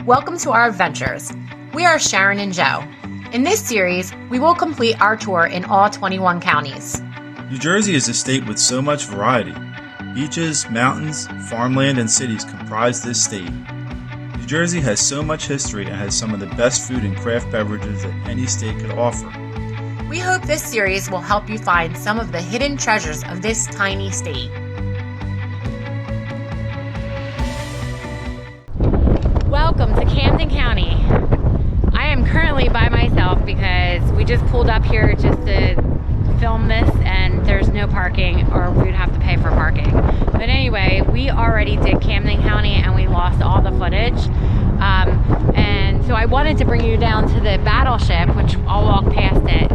Welcome to our adventures. We are Sharon and Joe. In this series, we will complete our tour in all 21 counties. New Jersey is a state with so much variety. Beaches, mountains, farmland, and cities comprise this state. New Jersey has so much history and has some of the best food and craft beverages that any state could offer. We hope this series will help you find some of the hidden treasures of this tiny state. Welcome to Camden County. I am currently by myself because we just pulled up here just to film this and there's no parking, or we would have to pay for parking. But anyway, we already did Camden County and we lost all the footage. And so I wanted to bring you down to the Battleship, which I'll walk past it.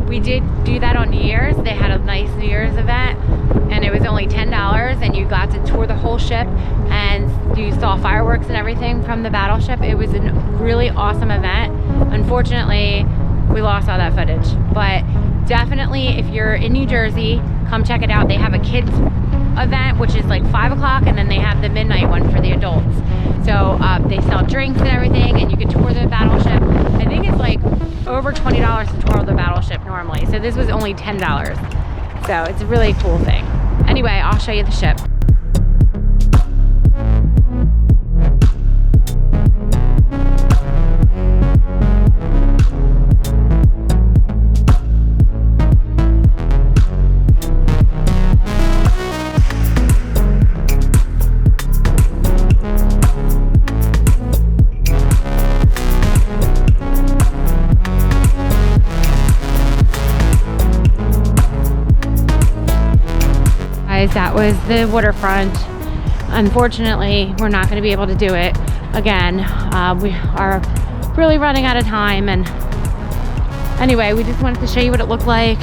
We did do that on New Year's. They had a nice New Year's event and it was only $10 and you got to tour the whole ship and you saw fireworks and everything from the Battleship. It was a really awesome event. Unfortunately, we lost all that footage, but definitely if you're in New Jersey, come check it out. They have a kids event, which is like 5 o'clock, and then they have the midnight one for the adults. So they sell drinks and everything, and you can tour the Battleship. I think it's like over $20 to tour the Battleship normally. So this was only $10. So it's a really cool thing. Anyway, I'll show you the ship. That was the waterfront. Unfortunately, we're not going to be able to do it again. We are really running out of time, and anyway, we just wanted to show you what it looked like.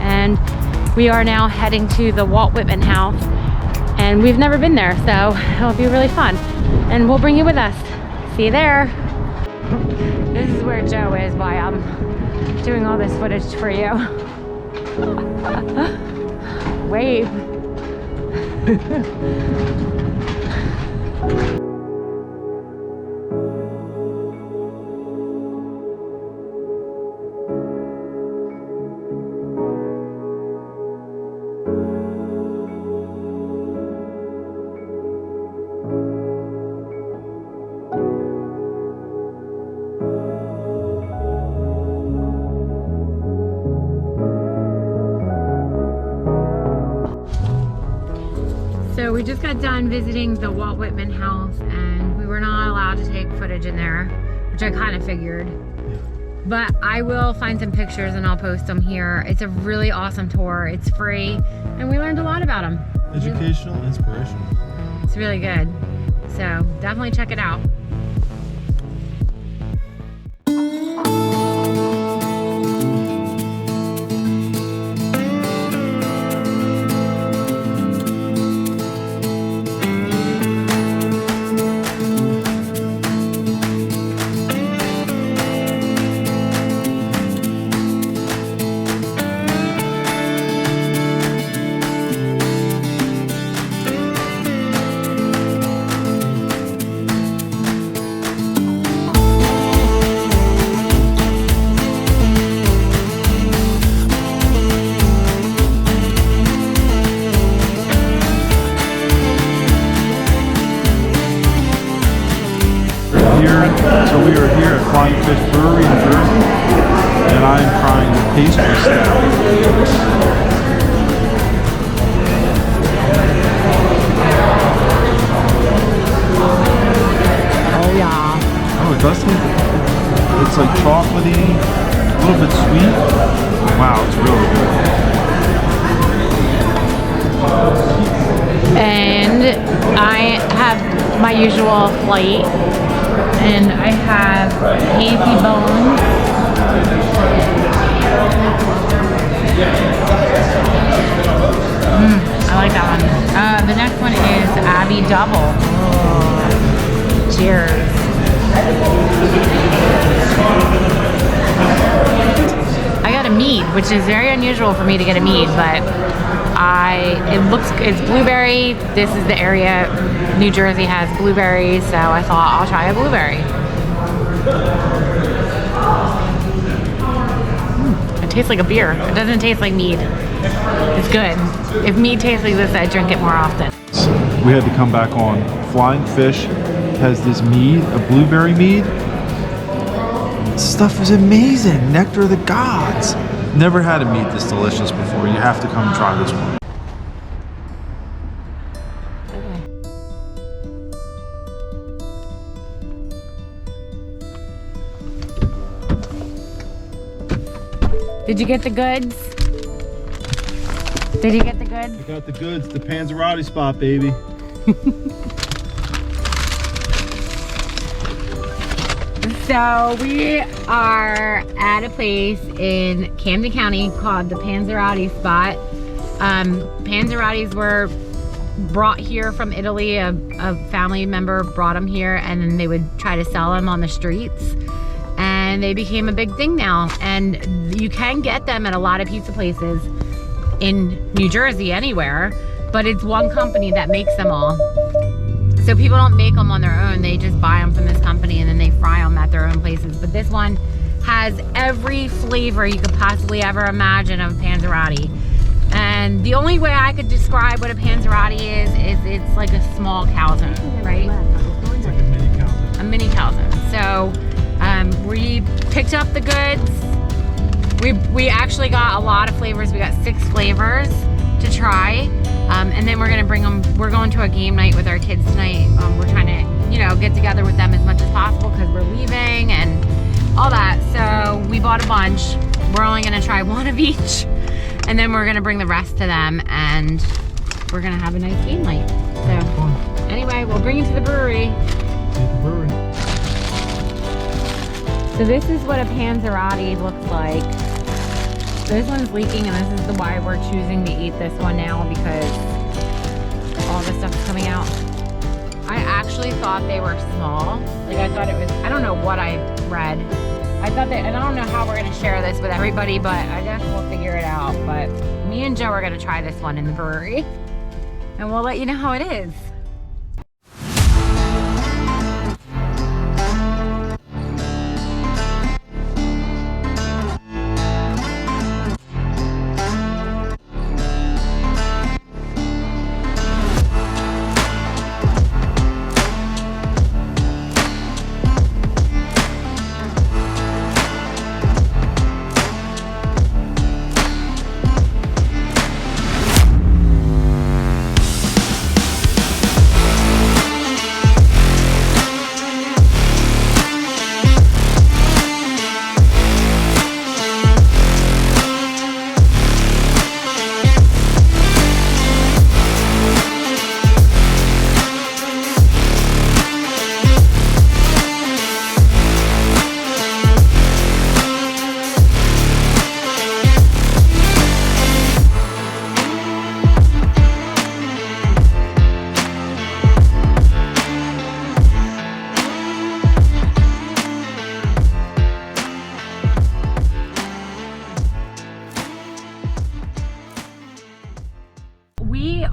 And we are now heading to the Walt Whitman house, and we've never been there, so it'll be really fun, and we'll bring you with us. See you there. This is where Joe is while I'm doing all this footage for you. Wave. So we just got done visiting the Walt Whitman house and we were not allowed to take footage in there, which I kind of figured. But I will find some pictures and I'll post them here. It's a really awesome tour. It's free and we learned a lot about them. Educational, inspirational. It's really good. So definitely check it out. So we are here at Flying Fish Brewery in Jersey, and I'm trying the pastry stout. Oh yeah. Oh, it does taste. It's like chocolatey, a little bit sweet. Wow, it's really good. And I have my usual flight. And I have hazy bones. I like that one. The next one is Abbey Double. Oh. Cheers. I got a mead. which is very unusual for me to get a mead, but it's blueberry. This is the area New Jersey has blueberries, so I thought I'll try a blueberry. It tastes like a beer. It doesn't taste like mead. It's good. If mead tastes like this, I drink it more often. We had to come back on. Flying Fish has this mead, a blueberry mead. This stuff is amazing. Nectar of the gods. Never had a mead this delicious before. You have to come and try this one. Did you get the goods? Did you get the goods? I got the goods, the Panzarotti Spot, baby. So we are at a place in Camden County called the Panzarotti Spot. Panzarottis were brought here from Italy. A family member brought them here, and then they would try to sell them on the streets. And they became a big thing now. And you can get them at a lot of pizza places in New Jersey, anywhere. But it's one company that makes them all. So people don't make them on their own. They just buy them from this company and then they fry them at their own places. But this one has every flavor you could possibly ever imagine of Panzarotti. And the only way I could describe what a Panzarotti is it's like a small calzone, right? It's like a mini calzone. A mini calzone. So we picked up the goods. We actually got a lot of flavors. We got 6 flavors to try. And then we're gonna bring them. We're going to a game night with our kids tonight. We're trying to, get together with them as much as possible because we're leaving and all that. So we bought a bunch. We're only gonna try one of each, and then we're gonna bring the rest to them, and we're gonna have a nice game night. So anyway, we'll bring you to the brewery. So this is what a Panzarotti looks like. This one's leaking, and this is why we're choosing to eat this one now, because all this stuff is coming out. I actually thought they were small. Like I thought it was, I don't know what I read. I thought that, and I don't know how we're gonna share this with everybody, but I guess we'll figure it out. But me and Joe are gonna try this one in the brewery, and we'll let you know how it is.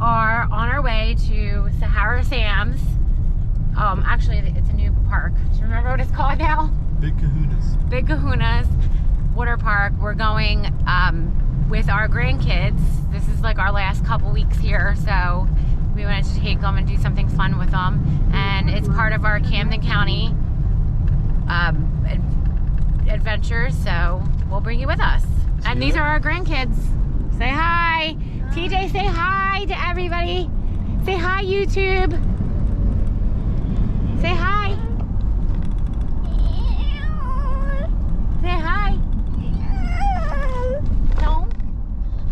Are on our way to Sahara Sam's. Actually, it's a new park. Do you remember what it's called now? Big Kahunas. Big Kahunas water park. We're going with our grandkids. This is like our last couple weeks here, so we wanted to take them and do something fun with them. And it's part of our Camden County adventures, so we'll bring you with us. And these are our grandkids. Say hi. TJ, say hi to everybody. Say hi, YouTube. Say hi. Say hi. No.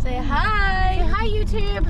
Say hi. Say hi, YouTube.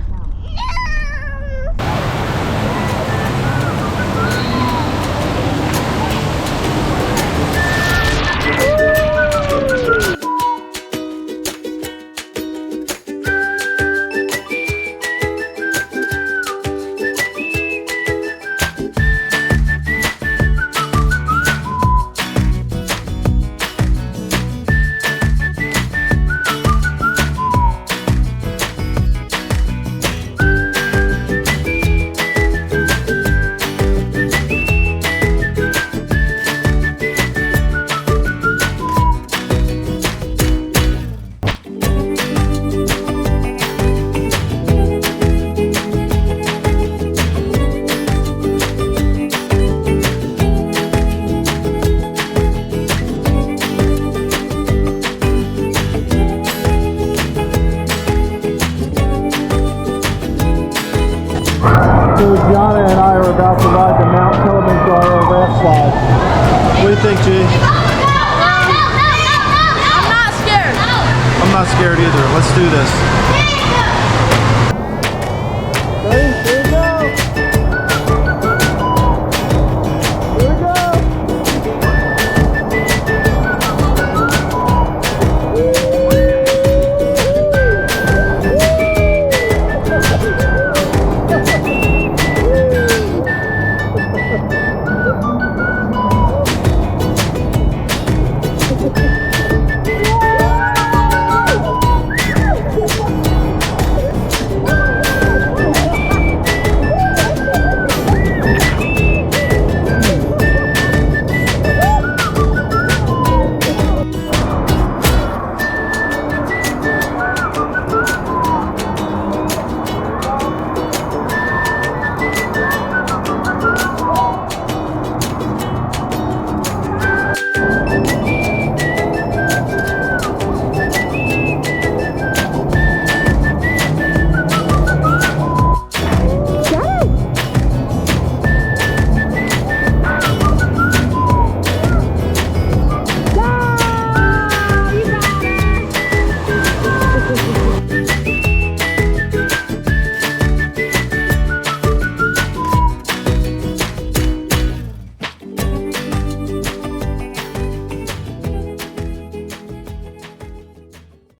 think, G? I'm not scared. I'm not scared either. Let's do this.